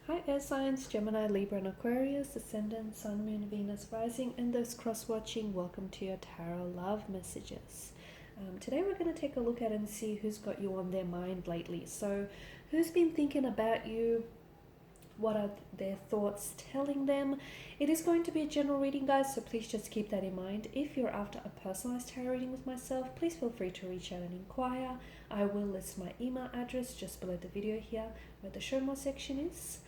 Hi air signs, Gemini, Libra and Aquarius, Ascendant, Sun, Moon, Venus, Rising, and those cross-watching, welcome to your Tarot Love Messages. Today we're going to take a look at and see who's got you on their mind lately. So who's been thinking about you? What are their thoughts telling them? It is going to be a general reading, guys, so please just keep that in mind. If you're after a personalized tarot reading with myself, please feel free to reach out and inquire. I will list my email address just below the video here where the show more section is.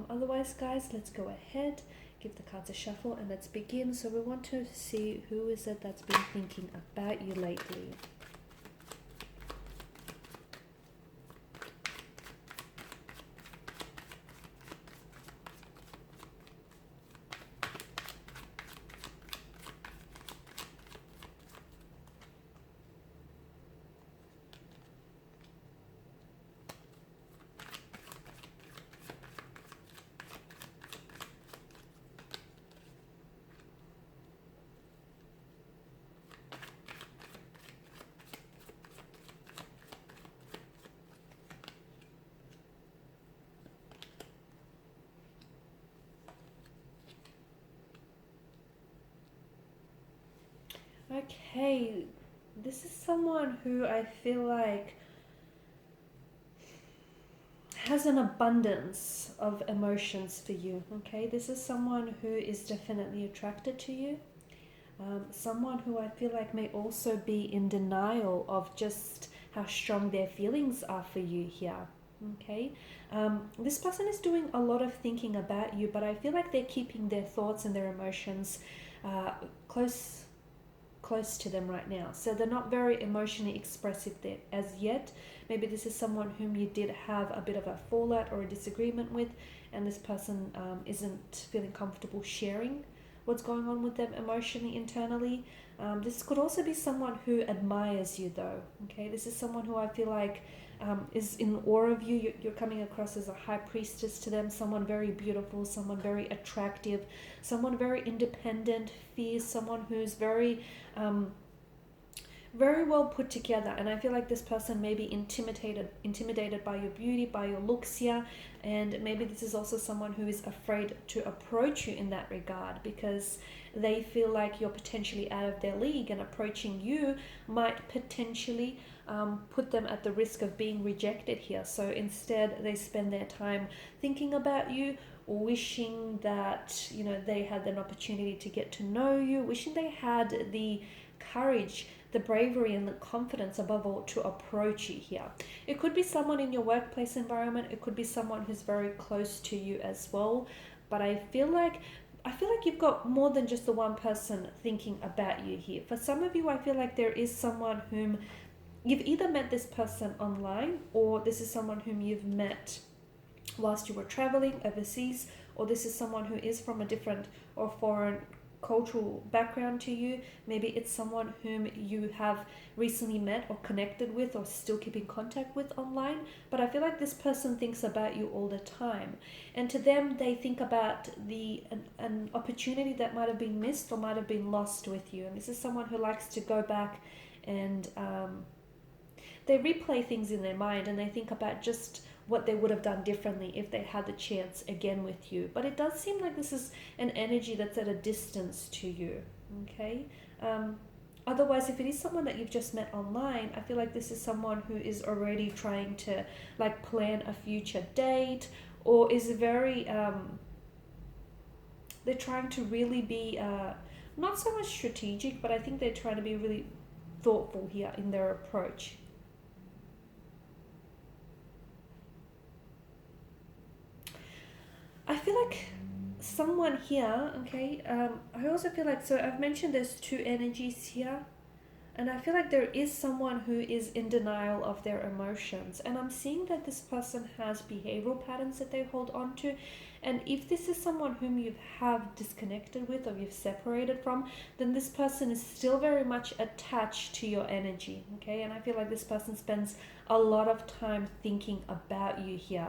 Otherwise, guys, let's go ahead, give the cards a shuffle, and let's begin. So we want to see who is it that's been thinking about you lately. Okay, this is someone who I feel like has an abundance of emotions for you. Okay, this is someone who is definitely attracted to you. Someone who I feel like may also be in denial of just how strong their feelings are for you here. Okay, this person is doing a lot of thinking about you, but I feel like they're keeping their thoughts and their emotions close to them right now. So they're not very emotionally expressive there as yet. Maybe this is someone whom you did have a bit of a fallout or a disagreement with, and this person isn't feeling comfortable sharing what's going on with them emotionally, internally. This could also be someone who admires you though. Okay, this is someone who I feel like is in awe of you. You're coming across as a high priestess to them, someone very beautiful, someone very attractive, someone very independent, fierce, someone who's very well put together. And I feel like this person may be intimidated by your beauty, by your looks here, and maybe this is also someone who is afraid to approach you in that regard because they feel like you're potentially out of their league, and approaching you might potentially put them at the risk of being rejected here. So instead they spend their time thinking about you, wishing that they had an opportunity to get to know you, wishing they had the courage, the bravery and the confidence above all to approach you here. It could be someone in your workplace environment, it could be someone who's very close to you as well, but I feel like you've got more than just the one person thinking about you here. For some of you, I feel like there is someone whom you've either met this person online, or this is someone whom you've met whilst you were traveling overseas, or this is someone who is from a different or foreign cultural background to you. Maybe it's someone whom you have recently met or connected with or still keep in contact with online, but I feel like this person thinks about you all the time, and to them they think about an opportunity that might have been missed or might have been lost with you. And this is someone who likes to go back and they replay things in their mind, and they think about just what they would have done differently if they had the chance again with you. But it does seem like this is an energy that's at a distance to you. Okay, otherwise, if it is someone that you've just met online, I feel like this is someone who is already trying to like plan a future date, or is very they're trying to really be not so much strategic, but I think they're trying to be really thoughtful here in their approach. I feel like someone here, okay, I also feel like, so I've mentioned there's two energies here, and I feel like there is someone who is in denial of their emotions, and I'm seeing that this person has behavioral patterns that they hold on to. And if this is someone whom you have disconnected with or you've separated from, then this person is still very much attached to your energy, okay? And I feel like this person spends a lot of time thinking about you here.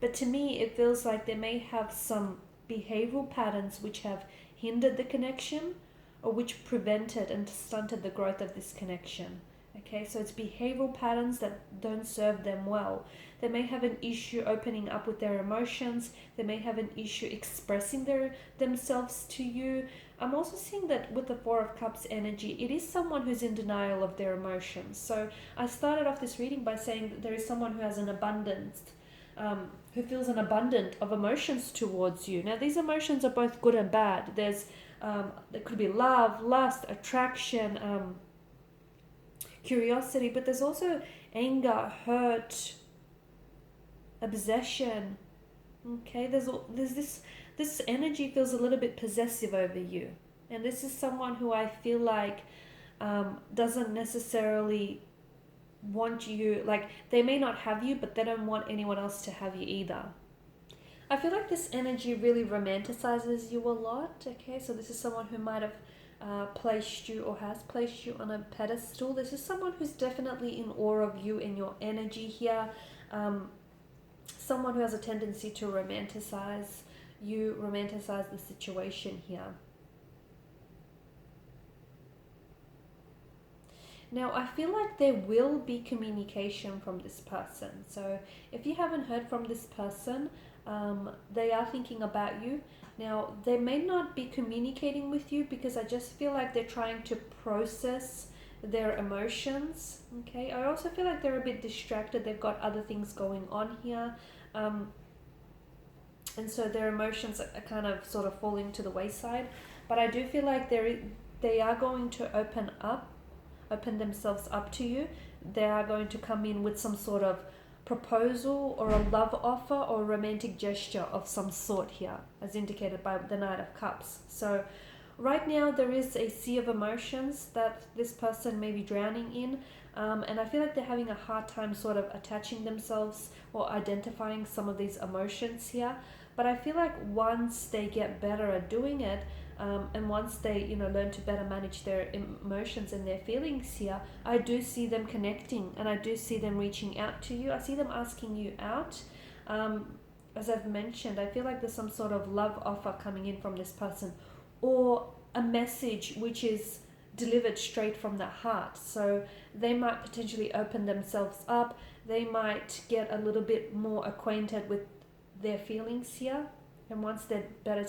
But to me, it feels like they may have some behavioral patterns which have hindered the connection, or which prevented and stunted the growth of this connection. Okay, so it's behavioral patterns that don't serve them well. They may have an issue opening up with their emotions. They may have an issue expressing themselves to you. I'm also seeing that with the Four of Cups energy, it is someone who's in denial of their emotions. So I started off this reading by saying that there is someone who has an abundance, who feels an abundance of emotions towards you. Now, these emotions are both good and bad. There could be love, lust, attraction, curiosity, but there's also anger, hurt, obsession. Okay, there's this energy feels a little bit possessive over you, and this is someone who I feel like doesn't necessarily want you, like they may not have you, but they don't want anyone else to have you either. I feel like this energy really romanticizes you a lot. Okay, so this is someone who might have placed you or has placed you on a pedestal. This is someone who's definitely in awe of you and your energy here. Someone who has a tendency to romanticize you, romanticize the situation here. Now, I feel like there will be communication from this person. So if you haven't heard from this person, they are thinking about you. Now, they may not be communicating with you because I just feel like they're trying to process their emotions. Okay, I also feel like they're a bit distracted. They've got other things going on here. And so their emotions are kind of sort of falling to the wayside. But I do feel like they are going to open themselves up to you. They are going to come in with some sort of proposal or a love offer or a romantic gesture of some sort here, as indicated by the Knight of Cups. So right now there is a sea of emotions that this person may be drowning in, and I feel like they're having a hard time sort of attaching themselves or identifying some of these emotions here. But I feel like once they get better at doing it, and once they learn to better manage their emotions and their feelings here, I do see them connecting, and I do see them reaching out to you. I see them asking you out. As I've mentioned, I feel like there's some sort of love offer coming in from this person, or a message which is delivered straight from the heart. So they might potentially open themselves up. They might get a little bit more acquainted with their feelings here, and once they're better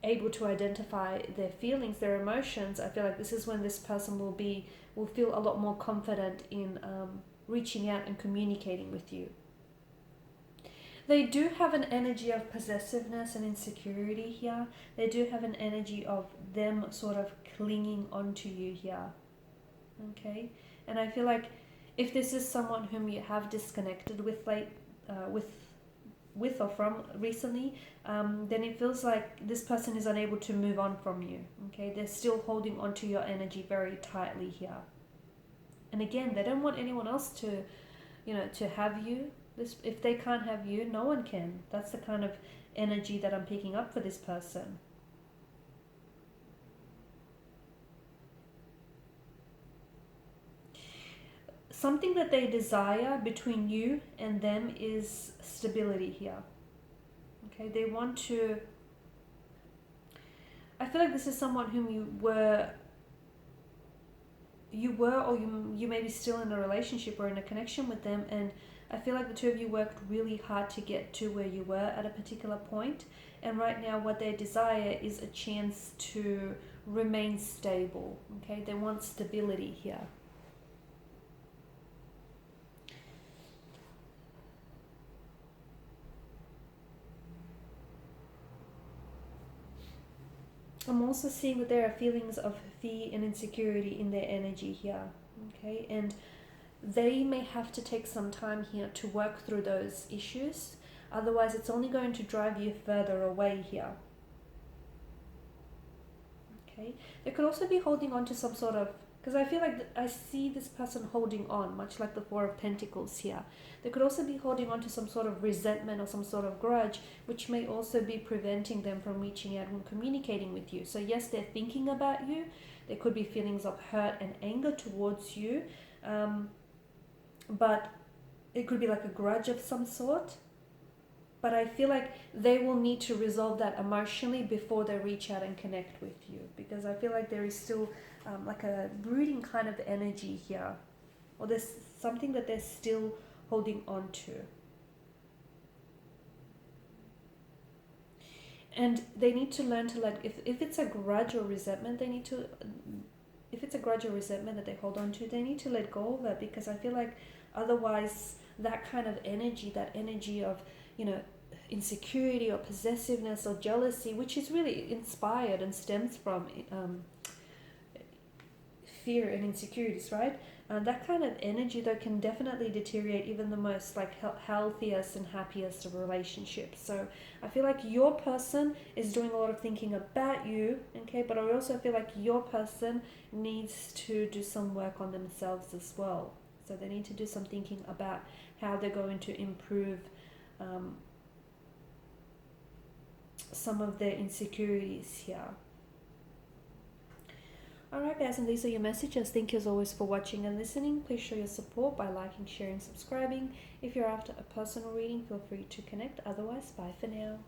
able to identify their feelings, their emotions, I feel like this is when this person will feel a lot more confident in reaching out and communicating with you. They do have an energy of possessiveness and insecurity here. They do have an energy of them sort of clinging onto you here. Okay, and I feel like if this is someone whom you have disconnected with with or from recently, then it feels like this person is unable to move on from you. Okay, they're still holding on to your energy very tightly here. And again, they don't want anyone else to have you. If they can't have you, no one can. That's the kind of energy that I'm picking up for this person. Something that they desire between you and them is stability here. Okay, they want to... I feel like this is someone whom you were or you may be still in a relationship or in a connection with them, and I feel like the two of you worked really hard to get to where you were at a particular point, and right now what they desire is a chance to remain stable. Okay, they want stability here. I'm also seeing that there are feelings of fear and insecurity in their energy here. Okay, and they may have to take some time here to work through those issues. Otherwise, it's only going to drive you further away here. Okay, they could also be holding on to some sort of... Because I feel like I see this person holding on, much like the Four of Pentacles here. They could also be holding on to some sort of resentment or some sort of grudge, which may also be preventing them from reaching out and communicating with you. So yes, they're thinking about you. There could be feelings of hurt and anger towards you. But it could be like a grudge of some sort. but I feel like they will need to resolve that emotionally before they reach out and connect with you, because I feel like there is still like a brooding kind of energy here, or there's something that they're still holding on to. And they need to learn to let, if it's a grudge or resentment, they need to, if it's a grudge or resentment that they hold on to, they need to let go of it, because I feel like otherwise that kind of energy, that energy of, you know, insecurity or possessiveness or jealousy, which is really inspired and stems from fear and insecurities, right? That kind of energy though can definitely deteriorate even the most like healthiest and happiest of relationships. So I feel like your person is doing a lot of thinking about you, okay, but I also feel like your person needs to do some work on themselves as well. So they need to do some thinking about how they're going to improve some of their insecurities here. Alright guys, and these are your messages. Thank you as always for watching and listening. Please show your support by liking, sharing, subscribing. If you're after a personal reading, feel free to connect. Otherwise, bye for now.